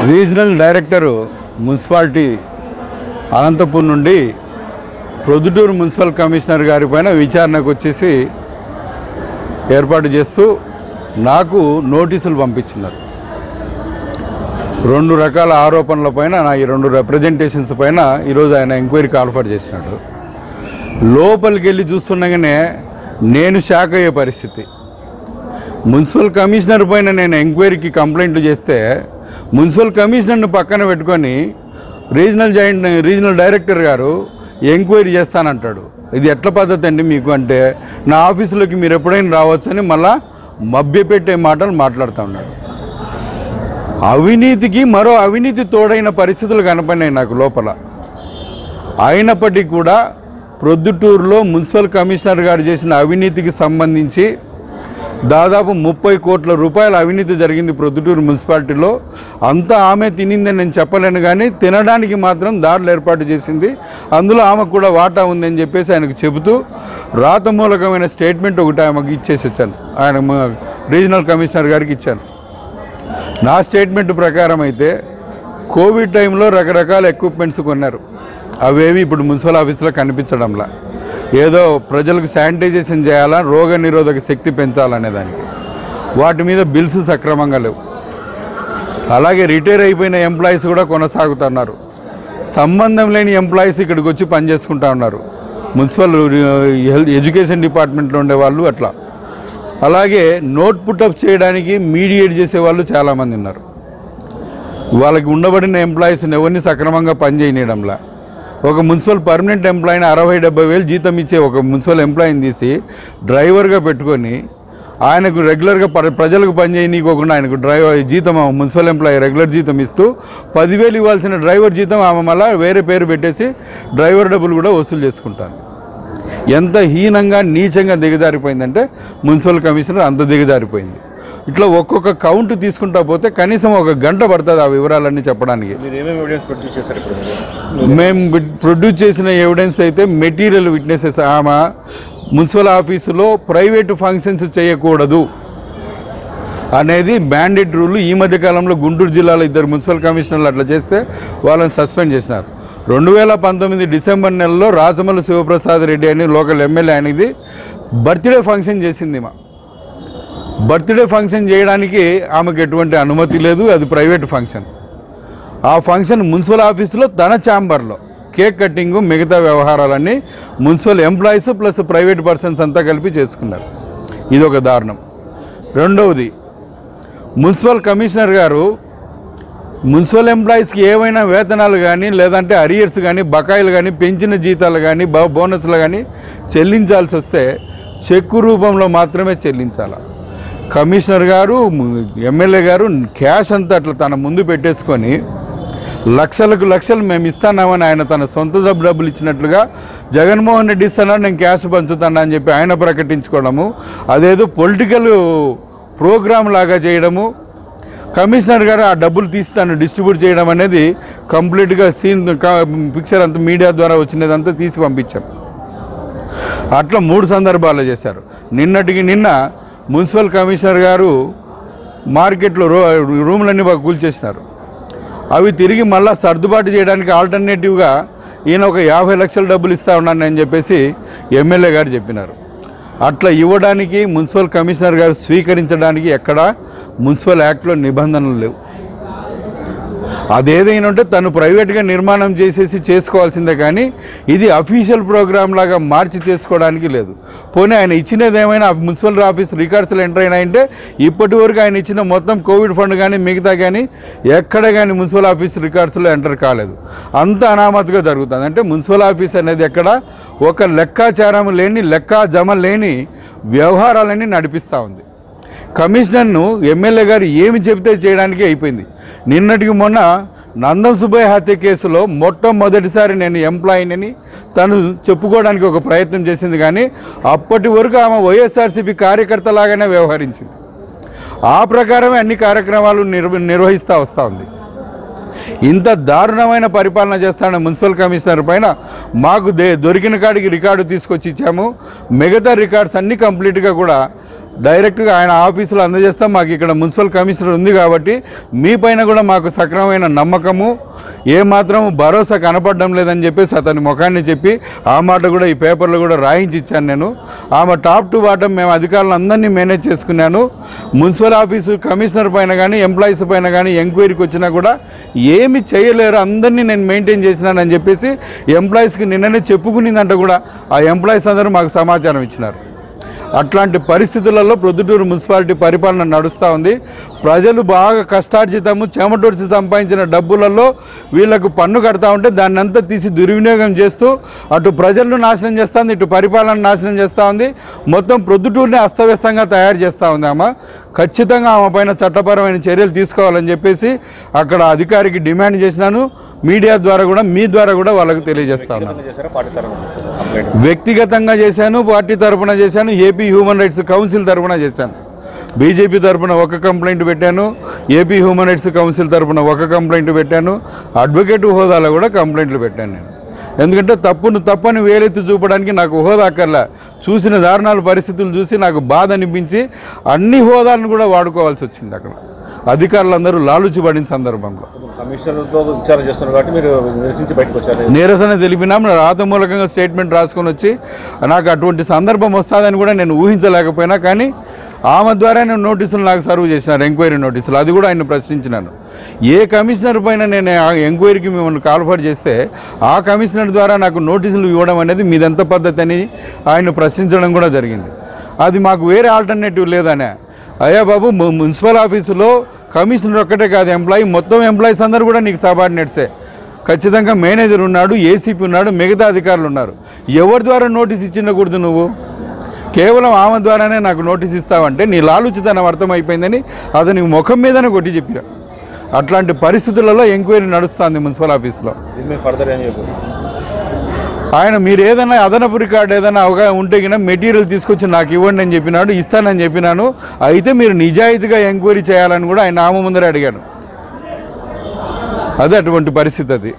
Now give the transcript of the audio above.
Regional director municipality Anantapur నుండి Proddatur municipal commissioner గారి పైన విచారణకు వచ్చేసి ఏర్పాటు చేస్తూ నాకు నోటీసులు పంపించున్నారు. 2 రకాల ఆరోపణల పైన నా ఈ 2 రిప్రజెంటేషన్స్ పైన ఈరోజు ఆయన ఎంక్వైరీకి ఆల్ఫర్ చేసినాడు. లోపలికి వెళ్ళి చూస్తుండగానే నేను షాక్ అయ్యే పరిస్థితి. మున్సిపల్ కమిషనర్ పైన నేను ఎంక్వైరీకి కంప్లైంట్లు చేస్తే మున్సిపల్ కమిషనర్ను పక్కన పెట్టుకొని రీజనల్ డైరెక్టర్ గారు ఎంక్వైరీ చేస్తానంటాడు. ఇది ఎట్ల పద్ధతి అండి మీకు అంటే, నా ఆఫీసులోకి మీరు ఎప్పుడైనా రావచ్చని మళ్ళా మభ్యపెట్టే మాటలు మాట్లాడుతూ ఉన్నాడు. అవినీతికి మరో అవినీతి తోడైన పరిస్థితులు కనపడినాయి నాకు లోపల. అయినప్పటికీ కూడా ప్రొద్దుటూరులో మున్సిపల్ కమిషనర్ గారు చేసిన అవినీతికి సంబంధించి దాదాపు 30 కోట్ల రూపాయల అవినీతి జరిగింది ప్రొద్దుటూరు మున్సిపాలిటీలో. అంతా ఆమె తినిందని నేను చెప్పలేను, కానీ తినడానికి మాత్రం దారులు ఏర్పాటు చేసింది. అందులో ఆమెకు కూడా వాటా ఉందని చెప్పేసి ఆయనకు చెబుతూ రాతమూలకమైన స్టేట్మెంట్ ఒకటి ఆమెకు ఇచ్చేసి వచ్చాను. ఆయన రీజనల్ కమిషనర్ గారికి ఇచ్చాను. నా స్టేట్మెంట్ ప్రకారం అయితే కోవిడ్ టైంలో రకరకాల ఎక్విప్మెంట్స్ కొన్నారు. అవేవి ఇప్పుడు మున్సిపల్ ఆఫీసులో కనిపించడంలా. ఏదో ప్రజలకు శానిటైజేషన్ చేయాలా, రోగ నిరోధక శక్తి పెంచాలనే దానికి వాటి మీద బిల్స్ సక్రమంగా లేవు. అలాగే రిటైర్ అయిపోయిన ఎంప్లాయీస్ కూడా కొనసాగుతున్నారు. సంబంధం లేని ఎంప్లాయీస్ ఇక్కడికి వచ్చి పనిచేసుకుంటూ ఉన్నారు. మున్సిపల్ ఎడ్యుకేషన్ డిపార్ట్మెంట్లో ఉండేవాళ్ళు అట్లా. అలాగే నోట్ పుటప్ చేయడానికి మీడియేట్ చేసేవాళ్ళు చాలామంది ఉన్నారు. వాళ్ళకి ఉండబడిన ఎంప్లాయీస్ని ఎవరిని సక్రమంగా పనిచేయడంలా. ఒక మున్సిపల్ పర్మనెంట్ ఎంప్లాయీని 60-70 వేలు జీతం ఇచ్చే ఒక మున్సిపల్ ఎంప్లాయీని తీసి డ్రైవర్గా పెట్టుకొని ఆయనకు రెగ్యులర్గా ప్రజలకు పనిచేయనీకోకుండా ఆయనకు జీతం మున్సిపల్ ఎంప్లాయీ రెగ్యులర్ జీతం ఇస్తూ 10,000 ఇవ్వాల్సిన డ్రైవర్ జీతం ఆమె మళ్ళీ వేరే పేరు పెట్టేసి డ్రైవర్ డబ్బులు కూడా వసూలు చేసుకుంటాను. ఎంత హీనంగా నీచంగా దిగజారిపోయిందంటే మున్సిపల్ కమిషనర్ అంత దిగజారిపోయింది. ఇట్లా ఒక్కొక్క కౌంట్ తీసుకుంటా పోతే కనీసం 1 గంట పడుతుంది ఆ వివరాలన్నీ చెప్పడానికి. మేము ప్రొడ్యూస్ చేసిన ఎవిడెన్స్ అయితే మెటీరియల్ విట్నెసెస్. ఆమె మున్సిపల్ ఆఫీసులో ప్రైవేటు ఫంక్షన్స్ చేయకూడదు అనేది మ్యాండేట్ రూల్. ఈ మధ్యకాలంలో గుంటూరు జిల్లాలో 2 మున్సిపల్ కమిషనర్లు అట్లా చేస్తే వాళ్ళని సస్పెండ్ చేసినారు. 2019 డిసెంబర్ నెలలో రాజమల్లు శివప్రసాద్ రెడ్డి అని లోకల్ ఎమ్మెల్యే అనేది బర్త్డే ఫంక్షన్ చేసింది. బర్త్డే ఫంక్షన్ చేయడానికి ఆమెకు ఎటువంటి అనుమతి లేదు, అది ప్రైవేట్ ఫంక్షన్. ఆ ఫంక్షన్ మున్సిపల్ ఆఫీసులో తన ఛాంబర్లో కేక్ కట్టింగు మిగతా వ్యవహారాలన్నీ municipal employees plus private persons అంతా కలిపి చేసుకున్నారు. ఇదొక దారుణం. రెండవది, మున్సిపల్ కమిషనర్ గారు మున్సిపల్ ఎంప్లాయీస్కి ఏవైనా వేతనాలు కానీ లేదంటే అరియర్స్ కానీ బకాయిలు కానీ పెంచిన జీతాలు కానీ బోనస్లు కానీ చెల్లించాల్సి వస్తే చెక్కు రూపంలో మాత్రమే చెల్లించాలి. కమిషనర్ గారు ఎమ్మెల్యే గారు క్యాష్ అంతా అట్లా తన ముందు పెట్టేసుకొని లక్షలకు లక్షలు మేము ఇస్తున్నామని ఆయన తన సొంత డబ్బులు ఇచ్చినట్లుగా జగన్మోహన్ రెడ్డి ఇస్తున్నాడు, నేను క్యాష్ పంచుతాను అని చెప్పి ఆయన ప్రకటించుకోవడము, అదేదో పొలిటికల్ ప్రోగ్రామ్ లాగా చేయడము. కమిషనర్ గారు ఆ డబ్బులు తీసి తను డిస్ట్రిబ్యూట్ చేయడం అనేది కంప్లీట్గా పిక్చర్ అంతా మీడియా ద్వారా వచ్చినదంతా తీసి పంపించాం. అట్లా 3 సందర్భాల్లో చేశారు. నిన్నటికి నిన్న మున్సిపల్ కమిషనర్ గారు మార్కెట్లో రూములన్నీ బాగా కూల్చేసినారు. అవి తిరిగి మళ్ళీ సర్దుబాటు చేయడానికి ఆల్టర్నేటివ్గా ఈయన ఒక 50 లక్షల డబ్బులు ఇస్తా ఉన్నాను అని చెప్పేసి ఎమ్మెల్యే గారు చెప్పినారు. అట్లా ఇవ్వడానికి మున్సిపల్ కమిషనర్ గారు స్వీకరించడానికి ఎక్కడా మున్సిపల్ యాక్ట్లో నిబంధనలు లేవు. అదేదైనా ఉంటే తను ప్రైవేట్గా నిర్మాణం చేసేసి చేసుకోవాల్సిందే, కానీ ఇది అఫీషియల్ ప్రోగ్రామ్ లాగా మార్చి చేసుకోవడానికి లేదు. పోనీ ఆయన ఇచ్చినది ఏమైనా మున్సిపల్ ఆఫీస్ రికార్డ్స్లో ఎంటర్ అయినాయంటే ఇప్పటి వరకు ఆయన ఇచ్చిన మొత్తం కోవిడ్ ఫండ్ కానీ మిగతా కానీ ఎక్కడ కానీ మున్సిపల్ ఆఫీస్ రికార్డ్స్లో ఎంటర్ కాలేదు. అంత అనామతిగా జరుగుతుంది. అంటే మున్సిపల్ ఆఫీస్ అనేది ఎక్కడ ఒక లెక్కాచారం లేని లెక్కా జమ లేని వ్యవహారాలన్నీ నడిపిస్తూ ఉంది. కమిషనర్ను ఎమ్మెల్యే గారు ఏమి చెబితే చేయడానికి అయిపోయింది. నిన్నటికి మొన్న నందం సుబ్బయ్య హత్య కేసులో మొట్టమొదటిసారి నేను ఎంప్లాయీని తను చెప్పుకోవడానికి ఒక ప్రయత్నం చేసింది, కానీ అప్పటి వరకు ఆమె వైఎస్ఆర్సీపీ కార్యకర్తలాగానే వ్యవహరించింది. ఆ ప్రకారమే అన్ని కార్యక్రమాలు నిర్వహిస్తూ వస్తూ ఉంది. ఇంత దారుణమైన పరిపాలన చేస్తాన మున్సిపల్ కమిషనర్ పైన మాకు దొరికిన కాడికి రికార్డు తీసుకొచ్చి ఇచ్చాము. మిగతా రికార్డ్స్ అన్నీ కంప్లీట్గా కూడా డైరెక్ట్గా ఆయన ఆఫీసులో అందజేస్తాం. మాకు ఇక్కడ మున్సిపల్ కమిషనర్ ఉంది కాబట్టి మీ పైన కూడా మాకు సక్రమమైన నమ్మకము, ఏమాత్రం భరోసా కనపడడం లేదని చెప్పేసి అతని ముఖాన్ని చెప్పి ఆ మాట కూడా ఈ పేపర్లో కూడా రాయించి ఇచ్చాను నేను. ఆమె టాప్ టు బాటం మేము అధికారులు అందరినీ మేనేజ్ చేసుకున్నాను. మున్సిపల్ ఆఫీసు కమిషనర్ పైన కానీ ఎంప్లాయీస్ పైన కానీ ఎంక్వైరీకి వచ్చినా కూడా ఏమి చేయలేరు, అందరినీ నేను మెయింటైన్ చేసినానని చెప్పేసి ఎంప్లాయీస్కి నిన్ననే చెప్పుకునిందంట కూడా. ఆ ఎంప్లాయీస్ అందరూ మాకు సమాచారం ఇచ్చినారు. అట్లాంటి పరిస్థితులలో ప్రొద్దుటూరు మున్సిపాలిటీ పరిపాలన నడుస్తూ ఉంది. ప్రజలు బాగా కష్టార్జితము చెమటోడ్చి సంపాదించిన డబ్బులలో వీళ్లకు పన్ను కడతా ఉంటే దాన్ని అంతా తీసి దుర్వినియోగం చేస్తూ అటు ప్రజలను నాశనం చేస్తుంది, ఇటు పరిపాలన నాశనం చేస్తూ ఉంది. మొత్తం ప్రొద్దుటూరుని అస్తవ్యస్తంగా తయారు చేస్తూ ఉంది. ఆమె ఖచ్చితంగా ఆమె పైన చట్టపరమైన చర్యలు తీసుకోవాలని చెప్పేసి అక్కడ అధికారికి డిమాండ్ చేసినాను. మీడియా ద్వారా కూడా మీ ద్వారా కూడా వాళ్ళకు తెలియజేస్తా ఉన్నాను. వ్యక్తిగతంగా చేశాను, పార్టీ తరఫున చేశాను, ఏపీ హ్యూమన్ రైట్స్ కౌన్సిల్ తరఫున చేశాను. బీజేపీ తరఫున ఒక కంప్లైంట్ పెట్టాను, ఏపీ హ్యూమన్ రైట్స్ కౌన్సిల్ తరఫున ఒక కంప్లైంట్ పెట్టాను, అడ్వకేట్ హోదాలో కూడా కంప్లైంట్లు పెట్టాను నేను. ఎందుకంటే తప్పని వేలెత్తి చూపడానికి నాకు హోదా అక్కర్లా. చూసిన దారుణాల పరిస్థితులు చూసి నాకు బాధ అనిపించి అన్ని హోదాలను కూడా వాడుకోవాల్సి వచ్చింది. అక్కడ అధికారులందరూ లాలుచి పడిన సందర్భంలో కమిషనర్తో విచారణ చేస్తున్నారు కాబట్టి మీరు నిరసించి బయటకు వచ్చారు. నిరసన తెలిపినాం, రాతమూలకంగా స్టేట్మెంట్ రాసుకొని వచ్చి నాకు అటువంటి సందర్భం వస్తుందని కూడా నేను ఊహించలేకపోయినా, కానీ ఆమె ద్వారా నేను నోటీసులు నాకు సర్వ్ చేసినారు, ఎంక్వైరీ నోటీసులు. అది కూడా ఆయన ప్రశ్నించినాను. ఏ కమిషనర్ పైన నేను ఎంక్వైరీకి మిమ్మల్ని కాల్ఫర్ చేస్తే ఆ కమిషనర్ ద్వారా నాకు నోటీసులు ఇవ్వడం అనేది మీదెంత పద్ధతి అని ఆయన ప్రశ్నించడం కూడా జరిగింది. అది మాకు వేరే ఆల్టర్నేటివ్ లేదనే. అయ్యా బాబు, మున్సిపల్ ఆఫీసులో కమిషనర్ ఒక్కటే కాదు ఎంప్లాయీ, మొత్తం ఎంప్లాయీస్ అందరూ కూడా నీకు సబార్డినేట్సే. ఖచ్చితంగా మేనేజర్ ఉన్నాడు, ఏసీపీ ఉన్నాడు, మిగతా అధికారులు ఉన్నారు. ఎవరి ద్వారా నోటీస్ ఇచ్చినకూడదు నువ్వు? కేవలం ఆమె ద్వారానే నాకు నోటీస్ ఇస్తావంటే నీ లాలుచితనం అర్థమైపోయిందని అతనికి ముఖం మీదనే కొట్టి చెప్పిరా. అట్లాంటి పరిస్థితులలో ఎంక్వైరీ నడుస్తుంది మున్సిపల్ ఆఫీస్లో. ఆయన మీరు ఏదైనా అదనపు రికార్డు ఏదైనా అవగాహన ఉంటే కింద మెటీరియల్ తీసుకొచ్చి నాకు ఇవ్వండి అని చెప్పినాడు, ఇస్తానని చెప్పినాను. అయితే మీరు నిజాయితీగా ఎంక్వైరీ చేయాలని కూడా ఆయన ఆమె ముందరే అడిగాను. అదే అటువంటి పరిస్థితి అది.